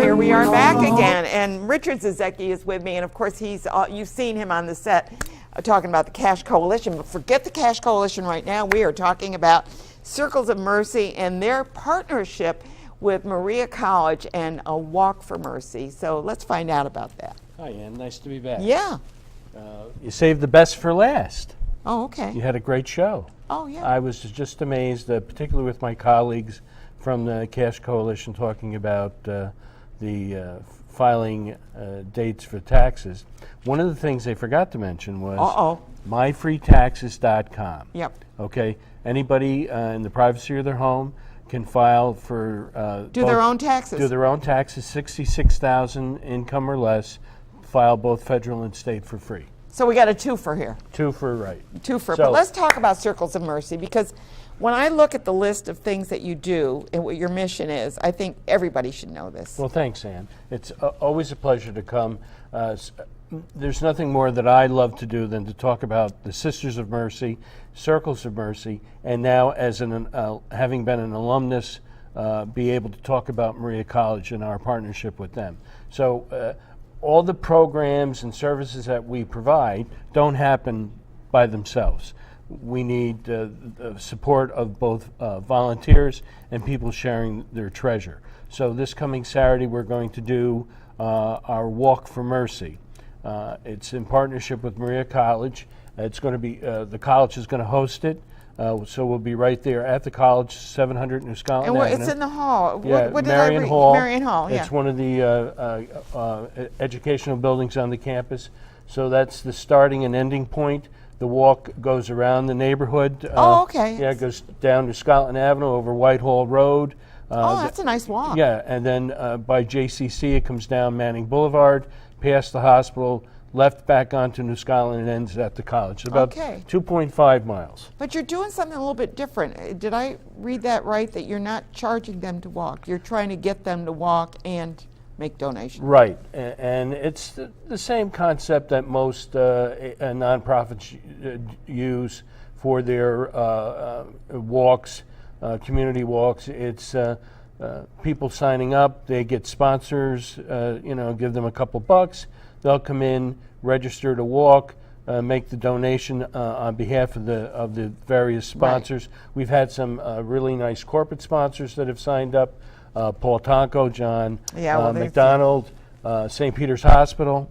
here we are back again, and Richard Zazycki is with me, and of course he's you've seen him on the set talking about the Cash Coalition, but forget the Cash Coalition right now. We are talking about Circles of Mercy and their partnership with Maria College and a Walk for Mercy. So let's find out about that. Hi, Ann. Nice to be back. Yeah. You saved the best for last. Oh, okay. You had a great show. Oh, yeah. I was just amazed, particularly with my colleagues from the Cash Coalition talking about the filing dates for taxes. One of the things they forgot to mention was myfreetaxes.com. Yep. Okay. Anybody in the privacy of their home can file for do their own taxes. Do their own taxes, 66,000 income or less. File both federal and state for free. So we got a twofer here. Twofer, right. Twofer. So, but let's talk about Circles of Mercy, because when I look at the list of things that you do and what your mission is, I think everybody should know this. Well, thanks, Ann. It's always a pleasure to come. There's nothing more that I love to do than to talk about the Sisters of Mercy, Circles of Mercy, and now as having been an alumnus, be able to talk about Maria College and our partnership with them. So all the programs and services that we provide don't happen by themselves. We need the support of both volunteers and people sharing their treasure. So this coming Saturday, we're going to do our Walk for Mercy. It's in partnership with Maria College. It's going to be, the college is going to host it. So we'll be right there at the college, 700 New Scotland Avenue. And it's in the hall. Yeah, what did Marian I read? Hall. Marian Hall, yeah. It's one of the educational buildings on the campus. So that's the starting and ending point. The walk goes around the neighborhood. Okay. Yeah, it goes down to Scotland Avenue over Whitehall Road. That's a nice walk. Yeah, and then by JCC it comes down Manning Boulevard, past the hospital, left back onto New Scotland, and ends at the college. It's about 2.5 miles. But you're doing something a little bit different. Did I read that right, that you're not charging them to walk? You're trying to get them to walk and make donations. Right, and it's the same concept that most nonprofits use for their walks, community walks. It's people signing up, they get sponsors, give them a couple bucks. They'll come in, register to walk, make the donation on behalf of the various sponsors. Right. We've had some really nice corporate sponsors that have signed up. Paul Tonko, John McDonald, St. Peter's Hospital,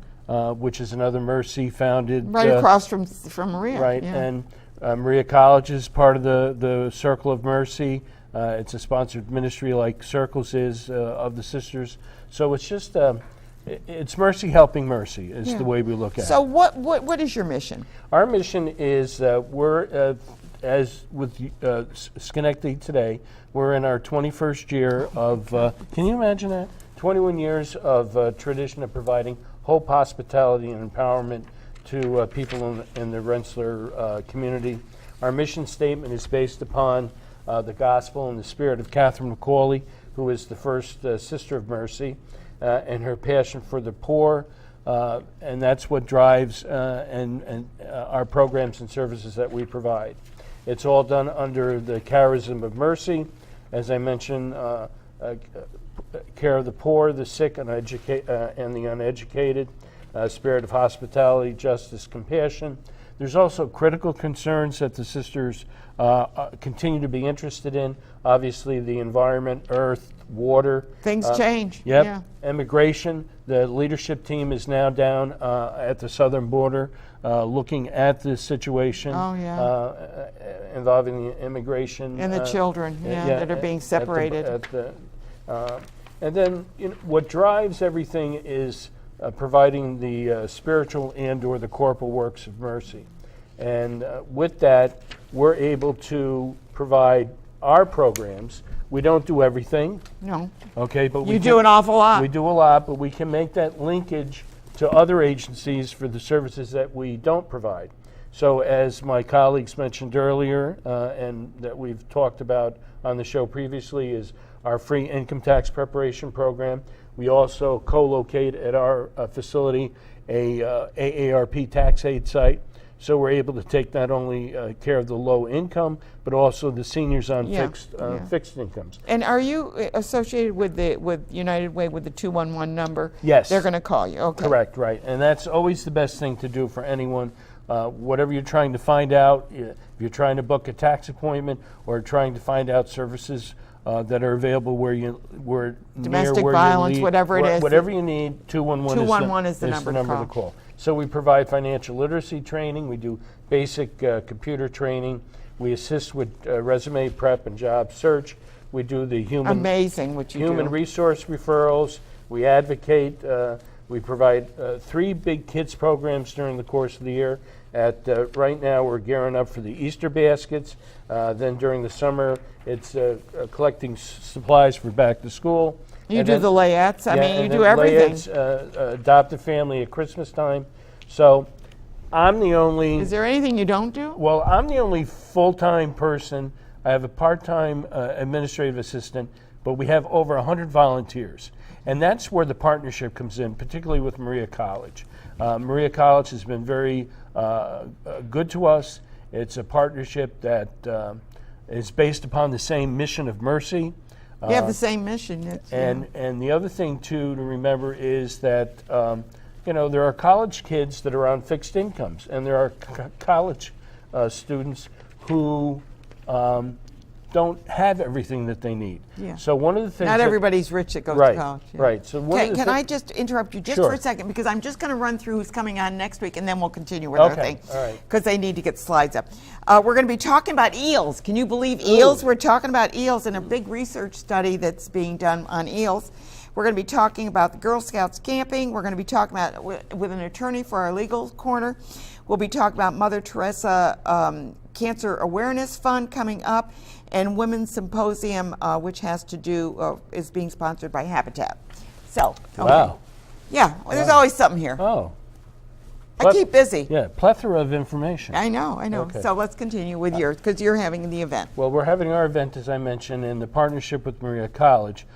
which is another Mercy founded. Right across from Maria. Right, yeah. and Maria College is part of the Circle of Mercy. It's a sponsored ministry like Circles is of the Sisters. So it's just... it's mercy helping mercy is the way we look at it. So what is your mission? Our mission is we're, as with Schenectady today, we're in our 21st year of, can you imagine that? 21 years of tradition of providing hope, hospitality, and empowerment to people in the Rensselaer community. Our mission statement is based upon the gospel and the spirit of Catherine McCauley, who is the first Sister of Mercy. And her passion for the poor, and that's what drives our programs and services that we provide. It's all done under the charism of mercy, as I mentioned, care of the poor, the sick, and the uneducated, spirit of hospitality, justice, compassion. There's also critical concerns that the sisters continue to be interested in. Obviously, the environment, earth, water. Things change. Yep. Yeah. Immigration. The leadership team is now down at the southern border looking at the situation involving the immigration. And the children that are being separated. And then what drives everything is providing the spiritual and or the corporal works of mercy. And with that, we're able to provide our programs. We don't do everything. No. Okay, but you do an awful lot. We do a lot, but we can make that linkage to other agencies for the services that we don't provide. So as my colleagues mentioned earlier, and that we've talked about on the show previously, is our free income tax preparation program. We also co-locate at our facility a AARP tax aid site So we're able to take not only care of the low income, but also the seniors on fixed incomes. And are you associated with United Way with the 211 number? Yes. They're going to call you. Okay. Correct, right. And that's always the best thing to do for anyone. Whatever you're trying to find out, if you're trying to book a tax appointment or trying to find out services that are available where domestic violence, whatever it is. Whatever you need, 211 is the number to call. So we provide financial literacy training. We do basic computer training. We assist with resume prep and job search. We do the human resource referrals. We advocate. We provide 3 big kids programs during the course of the year. Right now, we're gearing up for the Easter baskets. Then during the summer, it's collecting supplies for back to school. You do the layouts. I mean, you do everything. Layouts, adopt a family at Christmas time. So I'm the only... Is there anything you don't do? Well, I'm the only full-time person. I have a part-time administrative assistant, but we have over 100 volunteers. And that's where the partnership comes in, particularly with Maria College. Maria College has been very good to us. It's a partnership that is based upon the same mission of mercy. You have the same mission. And the other thing, too, to remember is that, there are college kids that are on fixed incomes, and there are college students who don't have everything that they need. Yeah. So one of the things... Not everybody's rich that goes to college. Yeah. Right. So can I just interrupt you just for a second, because I'm just going to run through who's coming on next week, and then we'll continue with our thing. All right. Because they need to get slides up. We're going to be talking about eels. Can you believe eels? We're talking about eels in a big research study that's being done on eels. We're going to be talking about the Girl Scouts camping. We're going to be talking about with an attorney for our legal corner. We'll be talking about Mother Teresa Cancer Awareness Fund coming up, and Women's Symposium, which has to do, is being sponsored by Habitat. So, okay. Wow. Yeah, well, there's always something here. Oh. I keep busy. Yeah, plethora of information. I know. Okay. So let's continue with yours, because you're having the event. Well, we're having our event, as I mentioned, in the partnership with Maria College.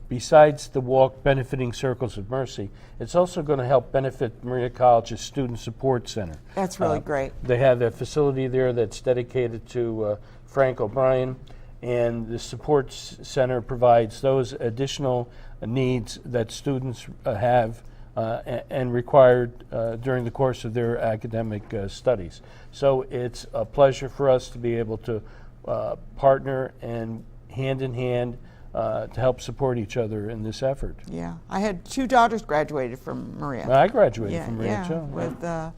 Besides the walk benefiting Circles of Mercy, it's also going to help benefit Maria College's Student Support Center. That's really great. They have a facility there that's dedicated to Frank O'Brien, and the Support Center provides those additional needs that students have and required during the course of their academic studies. So it's a pleasure for us to be able to partner and hand in hand to help support each other in this effort. Yeah, I had 2 daughters graduated from Maria. I graduated from Maria too. With the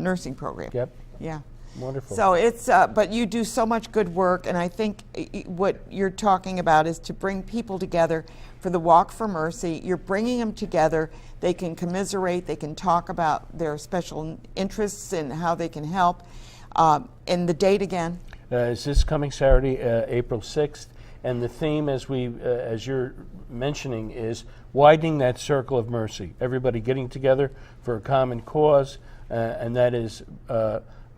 nursing program. Yep. Yeah. Wonderful. So it's, but you do so much good work, and I think what you're talking about is to bring people together for the Walk for Mercy. You're bringing them together. They can commiserate. They can talk about their special interests and how they can help. And the date again? Is this coming Saturday, April 6th? And the theme, as you're mentioning, is widening that circle of mercy. Everybody getting together for a common cause, and that is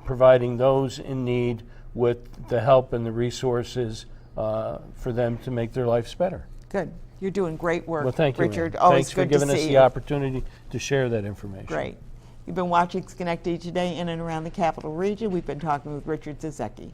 providing those in need with the help and the resources for them to make their lives better. Good. You're doing great work, well, thank you, Richard. Ma'am. Always Thanks for good to giving us see the you. opportunity to share that information. Great. You've been watching Schenectady Today in and around the Capital Region. We've been talking with Richard Zazycki.